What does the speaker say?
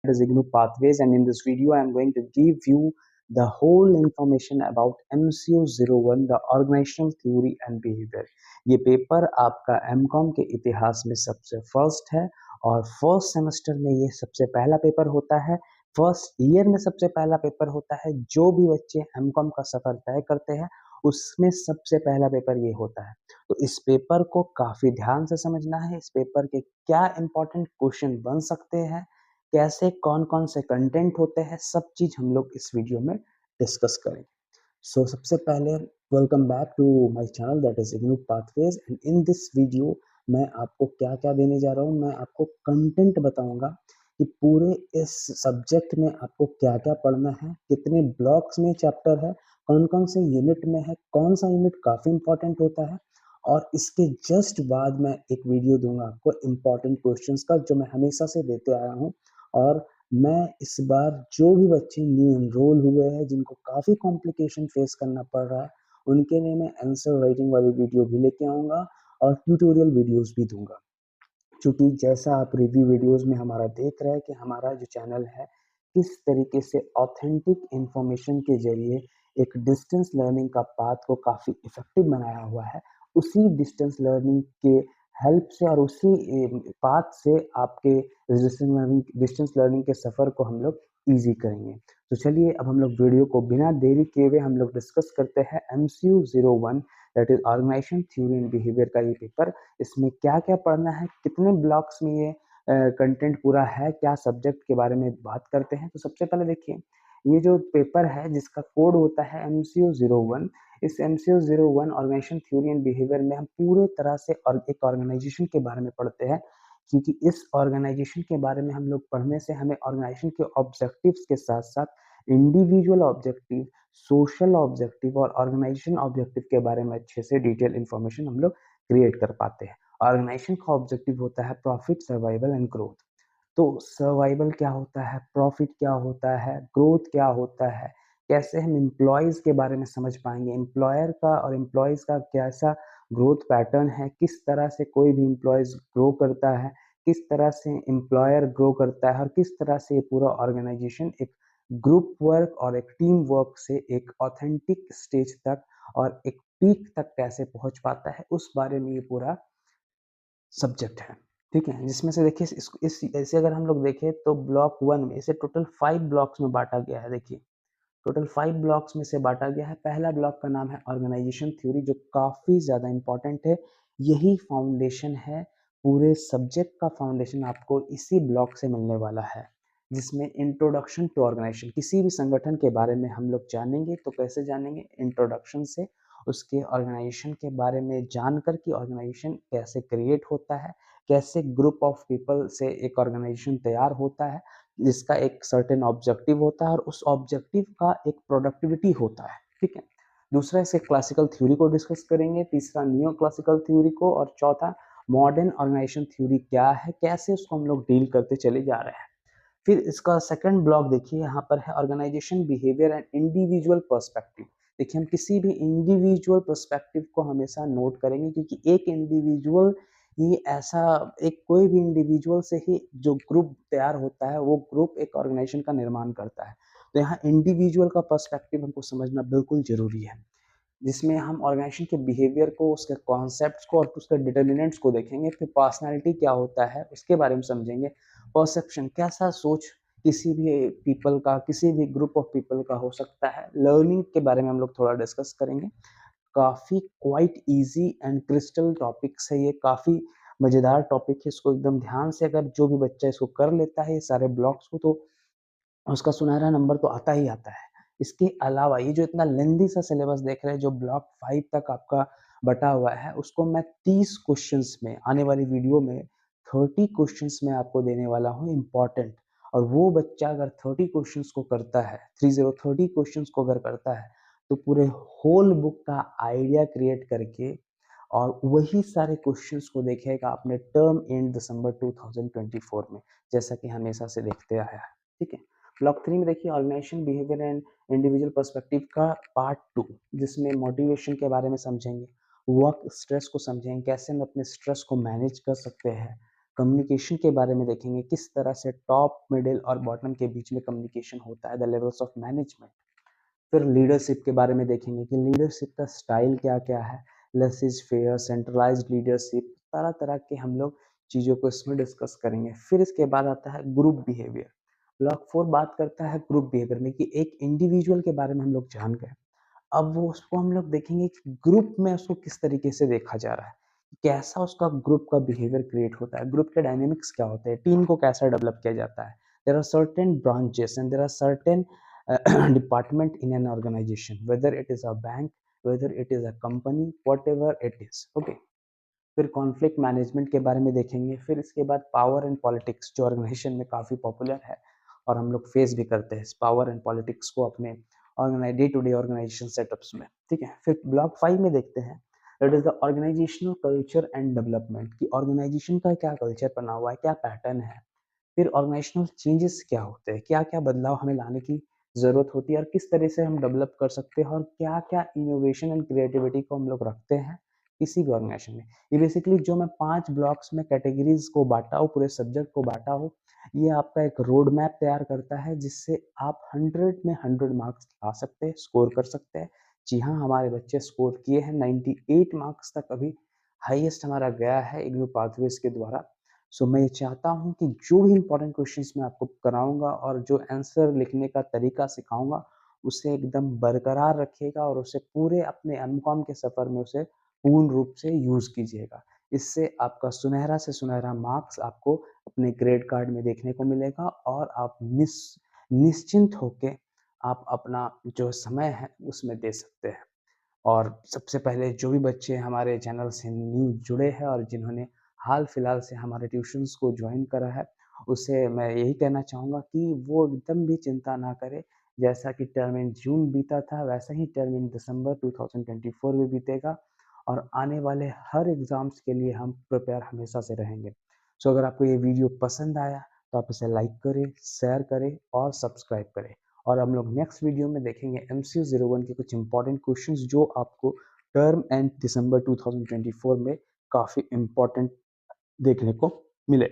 is IGNOU Pathways, and in this video I am going to give you the whole information about MCO01, the Organizational Theory and Behavior। ये paper आपका MCom के इतिहास में सबसे first है और first semester में ये सबसे पहला पेपर होता है, फर्स्ट ईयर में सबसे पहला पेपर होता है। जो भी बच्चे एमकॉम का सफर तय करते हैं उसमें सबसे पहला पेपर ये होता है। तो इस पेपर को काफी ध्यान से समझना है। इस पेपर के क्या इंपॉर्टेंट क्वेश्चन बन सकते हैं, कैसे कौन कौन से कंटेंट होते हैं, सब चीज हम लोग इस वीडियो में डिस्कस करेंगे। सो सबसे पहले welcome back to my channel that is IGNOU pathways, and in this video मैं आपको क्या क्या देने जा रहा हूँ। मैं आपको कंटेंट बताऊंगा कि पूरे इस सब्जेक्ट में आपको क्या क्या पढ़ना है, कितने ब्लॉक्स में चैप्टर है, कौन कौन से यूनिट में है, कौन सा यूनिट काफी इंपॉर्टेंट होता है। और इसके जस्ट बाद मैं एक वीडियो दूंगा आपको इम्पॉर्टेंट क्वेश्चंस का, जो मैं हमेशा से देते आया हूँ। और मैं इस बार जो भी बच्चे न्यू एनरोल हुए हैं, जिनको काफ़ी कॉम्प्लिकेशन फेस करना पड़ रहा है, उनके लिए मैं आंसर राइटिंग वाली वीडियो भी लेके आऊँगा और ट्यूटोरियल वीडियोस भी दूंगा। क्योंकि जैसा आप रिव्यू वीडियोस में हमारा देख रहे हैं कि हमारा जो चैनल है किस तरीके से ऑथेंटिक इंफॉर्मेशन के जरिए एक डिस्टेंस लर्निंग का पाथ को काफ़ी इफेक्टिव बनाया हुआ है, उसी डिस्टेंस लर्निंग के हेल्प से और उसी पाथ से आपके डिस्टेंस लर्निंग के सफ़र को हम लोग ईजी करेंगे। तो चलिए अब हम लोग वीडियो को बिना देरी किए हुए हम लोग डिस्कस करते हैं MCU01, that is organisation theory and behaviour का ये पेपर। इसमें क्या क्या पढ़ना है, कितने ब्लॉक्स में ये कंटेंट पूरा है, क्या सब्जेक्ट के बारे में बात करते हैं। तो सबसे पहले देखिए, ये जो पेपर है जिसका कोड होता है MCU01, इस MCU01 organisation theory and behaviour में हम पूरे तरह से और एक ऑर्गेनाइजेशन के बारे में पढ़ते हैं। क्योंकि इस ऑर्गेनाइजेशन के बारे में हम लोग पढ़ने से हमें ऑर्गेनाइजेशन के ऑब्जेक्टिव्स के साथ साथ इंडिविजुअल ऑब्जेक्टिव, सोशल ऑब्जेक्टिव और ऑर्गेनाइजेशन ऑब्जेक्टिव के बारे में अच्छे से डिटेल इंफॉर्मेशन हम लोग क्रिएट कर पाते हैं। ऑर्गेनाइजेशन का ऑब्जेक्टिव होता है प्रॉफिट, सर्वाइवल एंड ग्रोथ। तो सर्वाइवल क्या होता है, प्रॉफिट क्या होता है, ग्रोथ क्या होता है, कैसे हम एम्प्लॉयज के बारे में समझ पाएंगे, एम्प्लॉयर का और एम्प्लॉयज का कैसा ग्रोथ पैटर्न है, किस तरह से कोई भी एम्प्लॉयज ग्रो करता है, किस तरह से एम्प्लॉयर ग्रो करता है और किस तरह से ये पूरा ऑर्गेनाइजेशन एक ग्रुप वर्क और एक टीम वर्क से एक ऑथेंटिक स्टेज तक और एक पीक तक कैसे पहुंच पाता है, उस बारे में ये पूरा सब्जेक्ट है। ठीक है, जिसमें से देखिए इस ऐसे अगर हम लोग देखें तो ब्लॉक 1 में इसे टोटल 5 ब्लॉक्स में बांटा गया है। देखिए टोटल 5 ब्लॉक्स में से बांटा गया है। पहला ब्लॉक का नाम है ऑर्गेनाइजेशन थ्योरी, जो काफी ज्यादा इंपॉर्टेंट है। यही फाउंडेशन है, पूरे सब्जेक्ट का फाउंडेशन आपको इसी ब्लॉक से मिलने वाला है, जिसमें इंट्रोडक्शन टू ऑर्गेनाइजेशन, किसी भी संगठन के बारे में हम लोग जानेंगे तो कैसे जानेंगे, इंट्रोडक्शन से। उसके ऑर्गेनाइजेशन के बारे में जानकर कि ऑर्गेनाइजेशन कैसे क्रिएट होता है, कैसे ग्रुप ऑफ पीपल से एक ऑर्गेनाइजेशन तैयार होता है, जिसका एक सर्टेन ऑब्जेक्टिव होता है और उस ऑब्जेक्टिव का एक प्रोडक्टिविटी होता है। ठीक है, दूसरा इसे क्लासिकल थ्योरी को डिस्कस करेंगे, तीसरा नियो क्लासिकल थ्योरी को, और चौथा मॉडर्न ऑर्गेनाइजेशन थ्योरी क्या है, कैसे उसको हम लोग डील करते चले जा रहे हैं। फिर इसका सेकंड ब्लॉक देखिए, यहाँ पर है organisation behaviour and individual perspective. देखिए हम किसी भी इंडिविजुअल पर्सपेक्टिव को हमेशा नोट करेंगे, क्योंकि एक इंडिविजुअल ही ऐसा, एक कोई भी इंडिविजुअल से ही जो ग्रुप तैयार होता है वो ग्रुप एक ऑर्गेनाइजेशन का निर्माण करता है। तो यहाँ इंडिविजुअल का पर्सपेक्टिव हमको समझना बिल्कुल जरूरी है, जिसमें हम ऑर्गेनाइजेशन के बिहेवियर को, उसके कॉन्सेप्ट्स को और उसके डिटर्मिनेंट्स को देखेंगे। फिर पर्सनालिटी क्या होता है उसके बारे में समझेंगे। परसेप्शन, कैसा सोच किसी भी पीपल का, किसी भी ग्रुप ऑफ पीपल का हो सकता है। लर्निंग के बारे में हम लोग थोड़ा डिस्कस करेंगे। काफ़ी quite easy and crystal topics है ये, काफ़ी मज़ेदार टॉपिक है। इसको एकदम ध्यान से अगर जो भी बच्चा इसको कर लेता है ये सारे ब्लॉक्स को, तो उसका सुनहरा नंबर तो आता ही आता है। इसके अलावा ये जो इतना लेंदी सा सिलेबस देख रहे हैं, जो ब्लॉक 5 तक आपका बटा हुआ है, उसको मैं 30 क्वेश्चंस में, आने वाली वीडियो में 30 क्वेश्चंस में आपको देने वाला हूँ इम्पॉर्टेंट। और वो बच्चा अगर 30 क्वेश्चंस को करता है, 30 क्वेश्चंस को अगर करता है, तो पूरे होल बुक का आइडिया क्रिएट करके और वही सारे क्वेश्चंस को देखेगा अपने टर्म एंड दिसंबर 2024 में, जैसा कि हमेशा से देखते आया है। ठीक है, ब्लॉक 3 में देखिए organisation behaviour and individual perspective का पार्ट 2, जिसमें मोटिवेशन के बारे में समझेंगे, वर्क स्ट्रेस को समझेंगे, कैसे हम अपने स्ट्रेस को मैनेज कर सकते हैं, कम्युनिकेशन के बारे में देखेंगे, किस तरह से टॉप, मिडिल और बॉटम के बीच में कम्युनिकेशन होता है, द लेवल्स ऑफ मैनेजमेंट। फिर लीडरशिप के बारे में देखेंगे कि लीडरशिप का स्टाइल क्या क्या है, less is fair, centralised leadership, तरह तरह के हम लोग चीज़ों को इसमें डिस्कस करेंगे। फिर इसके बाद आता है ग्रुप बिहेवियर। ब्लॉक 4 बात करता है ग्रुप बिहेवियर में कि एक इंडिविजुअल के बारे में हम लोग जान गए, अब वो उसको हम लोग देखेंगे कि ग्रुप में उसको किस तरीके से देखा जा रहा है, कैसा उसका ग्रुप का बिहेवियर क्रिएट होता है, ग्रुप के डायनेमिक्स क्या होते हैं, टीम को कैसा डेवलप किया जाता है। There are certain branches and there are certain department in an organisation, whether it is a bank, whether it is a company, whatever it is, okay. फिर कॉन्फ्लिक्ट मैनेजमेंट के बारे में देखेंगे। फिर इसके बाद पावर एंड पॉलिटिक्स, जो organisation में काफ़ी पॉपुलर है और हम लोग फेस भी करते हैं पावर एंड पॉलिटिक्स को अपने day to day organisation setups में, ठीक है। फिर ब्लॉक 5 में देखते हैं, that is the organisational culture and development, कि ऑर्गेनाइजेशन का क्या कल्चर बना हुआ है, क्या पैटर्न है। फिर ऑर्गेनाइजेशनल चेंजेस क्या होते हैं, क्या क्या बदलाव हमें लाने की ज़रूरत होती है और किस तरह से हम डेवलप कर सकते हैं, और क्या क्या इनोवेशन एंड क्रिएटिविटी को हम लोग रखते हैं किसी भी ऑर्गेनाइजेशन में। ये बेसिकली जो मैं 5 ब्लॉक्स में कैटेगरीज को बांटा हूँ, पूरे सब्जेक्ट को बांटा हूँ, ये आपका एक रोड मैप तैयार करता है जिससे आप 100 में 100 मार्क्स ला सकते हैं, स्कोर कर सकते हैं। जी हाँ, हमारे बच्चे स्कोर किए हैं 98 मार्क्स तक, अभी हाईएस्ट हमारा गया है इग्नू पाथवेज के द्वारा। सो मैं ये चाहता हूँ कि जो भी इंपॉर्टेंट क्वेश्चंस मैं आपको कराऊंगा और जो आंसर लिखने का तरीका सिखाऊंगा, उसे एकदम बरकरार रखिएगा और उसे पूरे अपने एमकॉम के सफ़र में उसे पूर्ण रूप से यूज़ कीजिएगा। इससे आपका सुनहरा से सुनहरा मार्क्स आपको अपने ग्रेड कार्ड में देखने को मिलेगा और आप निश्चिंत होके आप अपना जो समय है उसमें दे सकते हैं। और सबसे पहले जो भी बच्चे हमारे चैनल से न्यू जुड़े हैं और जिन्होंने हाल फिलहाल से हमारे ट्यूशन्स को ज्वाइन करा है, उसे मैं यही कहना चाहूँगा कि वो एकदम भी चिंता ना करे। जैसा कि टर्म इन जून बीता था, वैसा ही टर्म इन दिसंबर 2024 भी बीतेगा और आने वाले हर एग्ज़ाम्स के लिए हम प्रिपेयर हमेशा से रहेंगे। सो अगर आपको ये वीडियो पसंद आया तो आप इसे लाइक करें, शेयर करें और सब्सक्राइब करें। और हम लोग नेक्स्ट वीडियो में देखेंगे MCQ 01 के कुछ इंपॉर्टेंट क्वेश्चंस जो आपको टर्म एंड दिसंबर 2024 में काफ़ी इंपॉर्टेंट देखने को मिले।